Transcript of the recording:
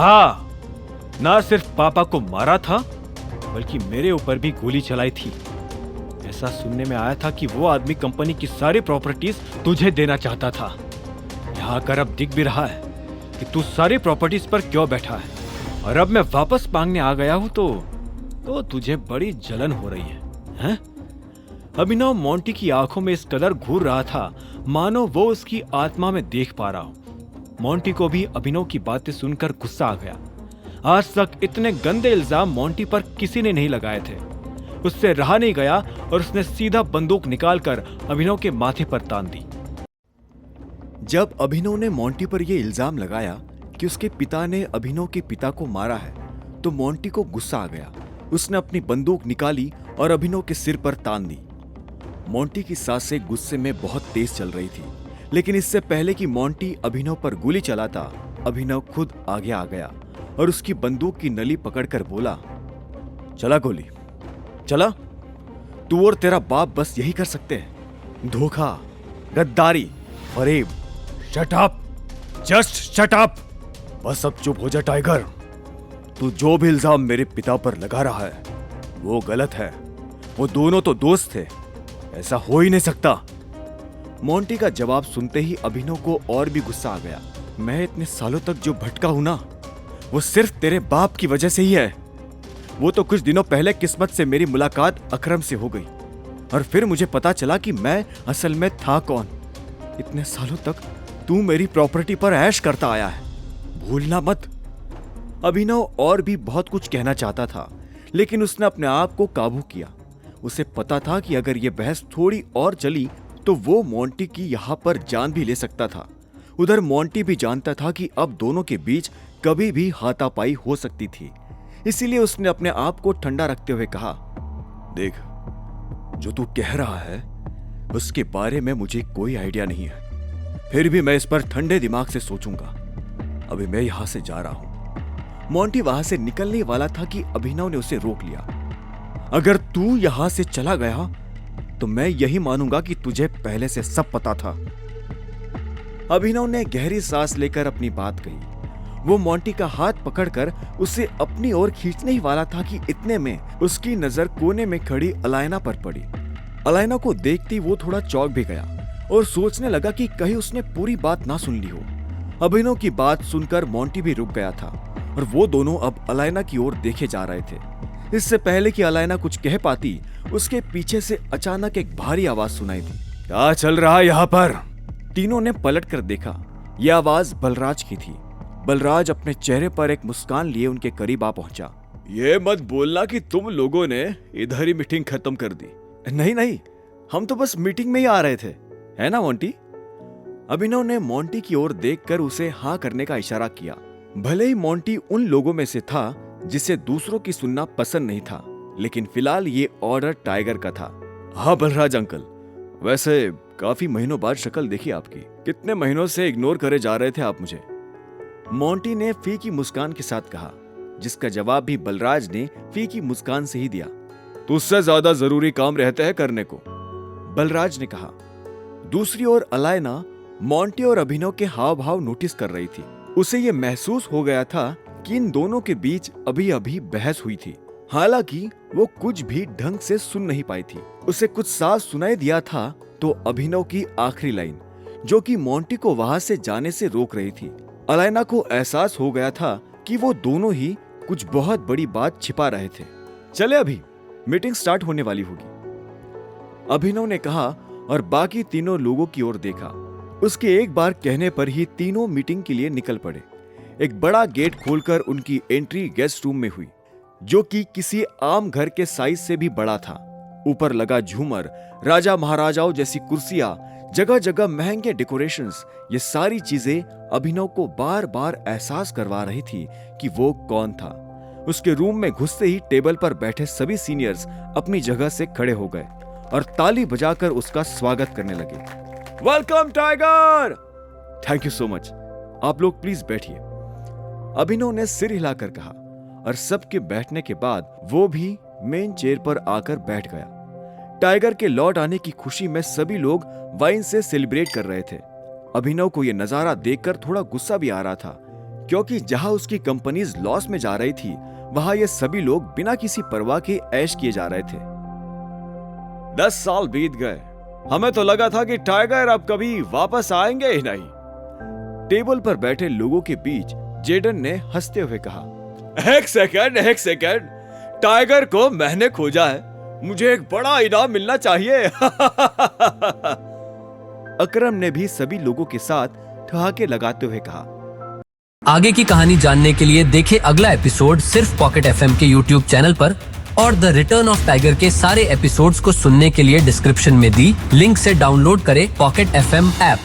हाँ, ना सिर्फ पापा को मारा था बल्कि मेरे ऊपर भी गोली चलाई थी। ऐसा सुनने में आया था कि वो आदमी कंपनी की सारी प्रॉपर्टीज तुझे देना चाहता था। यहाँ आकर अब दिख भी रहा है कि तू सारी प्रॉपर्टीज पर क्यों बैठा है, और अब मैं वापस मांगने आ गया हूँ तो तुझे बड़ी जलन हो रही है? अभिनव मोंटी की आंखों में इस कदर घूर रहा था मानो वो उसकी आत्मा में देख पा रहा हो। मोंटी को भी अभिनव की बातें सुनकर गुस्सा आ गया। आज तक इतने गंदे इल्जाम मोंटी पर किसी ने नहीं लगाए थे। उससे रहा नहीं गया और उसने सीधा बंदूक निकालकर अभिनव के माथे पर तान दी। जब अभिनव ने मोंटी पर यह इल्जाम लगाया कि उसके पिता ने अभिनव के पिता को मारा है, तो मोंटी को गुस्सा आ गया। उसने अपनी बंदूक निकाली और अभिनव के सिर पर तान दी। मोंटी की सांसें गुस्से में बहुत तेज चल रही थी, लेकिन इससे पहले कि मोंटी अभिनव पर गोली चलाता, अभिनव खुद आगे आ गया और उसकी बंदूक की नली पकड़कर बोला, चला गोली, चला। तू और तेरा बाप बस यही कर सकते हैं, धोखा, गद्दारी, फरेब। Shut up, just shut up. बस अब चुप हो जा टाइगर। तू जो भी इल्जाम मेरे पिता पर लगा रहा है वो गलत है। वो दोनों तो दोस्त थे, ऐसा हो ही नहीं सकता। मोंटी का जवाब सुनते ही अभिनव को और भी गुस्सा आ गया। मैं इतने सालों तक जो भटका हूं ना, वो सिर्फ तेरे बाप की वजह से ही है। वो तो कुछ दिनों पहले किस्मत से मेरी मुलाकात अकरम से हो गई और फिर मुझे पता चला कि मैं असल में था कौन। इतने सालों तक तू मेरी प्रॉपर्टी पर ऐश करता आया है, भूलना मत। अभिनव और भी बहुत कुछ कहना चाहता था, लेकिन उसने अपने आप को काबू किया। उसे पता था कि अगर यह बहस थोड़ी और चली तो वो मोंटी की यहां पर जान भी ले सकता था। उधर मोंटी भी जानता था कि अब दोनों के बीच कभी भी हाथापाई हो सकती थी। इसीलिए उसने अपने आप को ठंडा रखते हुए कहा, देख, जो तू कह रहा है उसके बारे में मुझे कोई आइडिया नहीं है, फिर भी मैं इस पर ठंडे दिमाग से सोचूंगा। अभी मैं यहां से जा रहा हूं। मोंटी वहां से निकलने वाला था कि अभिनव ने उसे रोक लिया। अगर तू यहां से चला गया तो मैं यही मानूंगा कि तुझे पहले से सब पता था। अभिनव ने गहरी सांस लेकर अपनी बात कही। वो मोंटी का हाथ पकड़कर उसे अपनी ओर खींचने ही वाला था कि इतने में उसकी नजर कोने में खड़ी अलायना पर पड़ी। अलायना को देखते वो थोड़ा चौंक भी गया और सोचने लगा कि कहीं उसने पूरी बात ना सुन ली हो। अभिनव की बात सुनकर मोंटी भी रुक गया था और वो दोनों अब अलायना की ओर देखे जा रहे थे। इससे पहले कि अलायना कुछ कह पाती, उसके पीछे से अचानक एक भारी आवाज सुनाई दी। क्या चल रहा है यहाँ पर? तीनों ने पलट कर देखा। यह आवाज बलराज की थी। बलराज अपने चेहरे पर एक मुस्कान लिए उनके करीब आ पहुंचा। ये मत बोलना कि तुम लोगों ने इधर ही मीटिंग खत्म कर दी। नहीं नहीं, हम तो बस मीटिंग में ही आ रहे थे, है ना मोंटी? अभिनव ने मोंटी की ओर देखकर उसे हाँ करने का इशारा किया। भले ही मोंटी उन लोगों में से था जिसे दूसरों की सुनना पसंद नहीं था, लेकिन फिलहाल ये ऑर्डर टाइगर का था। हाँ बलराज अंकल, वैसे काफी महीनों बाद शक्ल देखी आपकी। कितने महीनों से इग्नोर करे जा रहे थे आप मुझे? मोंटी ने फीकी मुस्कान के साथ कहा, जिसका जवाब भी बलराज ने फीकी मुस्कान से ही दिया। तुझसे ज्यादा जरूरी काम रहते हैं करने को, बलराज ने कहा। दूसरी ओर अलायना मोंटी और अभिनव के हाव भाव नोटिस कर रही थी। उसे ये महसूस हो गया था कि इन दोनों के बीच अभी अभी बहस हुई थी। हालांकि वो कुछ भी ढंग से सुन नहीं पाई थी। उसे कुछ साफ सुनाई दिया था तो अभिनव की आखिरी लाइन, जो कि मोंटी को वहां से जाने से रोक रही थी। अलायना को एहसास हो गया था कि वो दोनों ही कुछ बहुत बड़ी बात छिपा रहे थे। चले, अभी मीटिंग स्टार्ट होने वाली होगी, अभिनव ने कहा और बाकी तीनों लोगों की ओर देखा। उसके एक बार कहने पर ही तीनों मीटिंग के लिए निकल पड़े। एक बड़ा गेट खोलकर उनकी एंट्री गेस्ट रूम में हुई, जो कि किसी आम घर के साइज से भी बड़ा था। ऊपर लगा झूमर, राजा महाराजाओं जैसी कुर्सियां, जगह जगह महंगे डेकोरेशंस, ये सारी चीजें अभिनव को बार बार एहसास करवा रही थी कि वो कौन था। उसके रूम में घुसते ही टेबल पर बैठे सभी सीनियर्स अपनी जगह से खड़े हो गए और ताली बजाकर उसका स्वागत करने लगे। Welcome tiger! Thank you so much. आप लोग प्लीज बैठिए, अभिनव ने सिर हिलाकर कहा और सबके बैठने के बाद वो भी मेन चेयर पर आकर बैठ गया। टाइगर के लौट आने की खुशी में सभी लोग वाइन से सेलिब्रेट कर रहे थे। अभिनव को यह नजारा देखकर थोड़ा गुस्सा भी आ रहा था क्योंकि जहां उसकी कंपनीज लॉस में जा रही थी वहां ये सभी लोग बिना किसी परवाह के ऐश किए जा रहे थे। 10 साल बीत गए, हमें तो लगा था कि टाइगर अब कभी वापस आएंगे ही नहीं। टेबल पर बैठे लोगों के बीच जेडन ने हंसते हुए कहा, एक सेकंड, टाइगर को मैंने खोजा है, मुझे एक बड़ा इनाम मिलना चाहिए। अकरम ने भी सभी लोगों के साथ ठहाके लगाते हुए कहा। आगे की कहानी जानने के लिए देखें अगला एपिसोड सिर्फ पॉकेट एफएम के यूट्यूब चैनल पर, और द रिटर्न ऑफ टाइगर के सारे एपिसोड्स को सुनने के लिए डिस्क्रिप्शन में दी लिंक से डाउनलोड करें पॉकेट एफएम ऐप।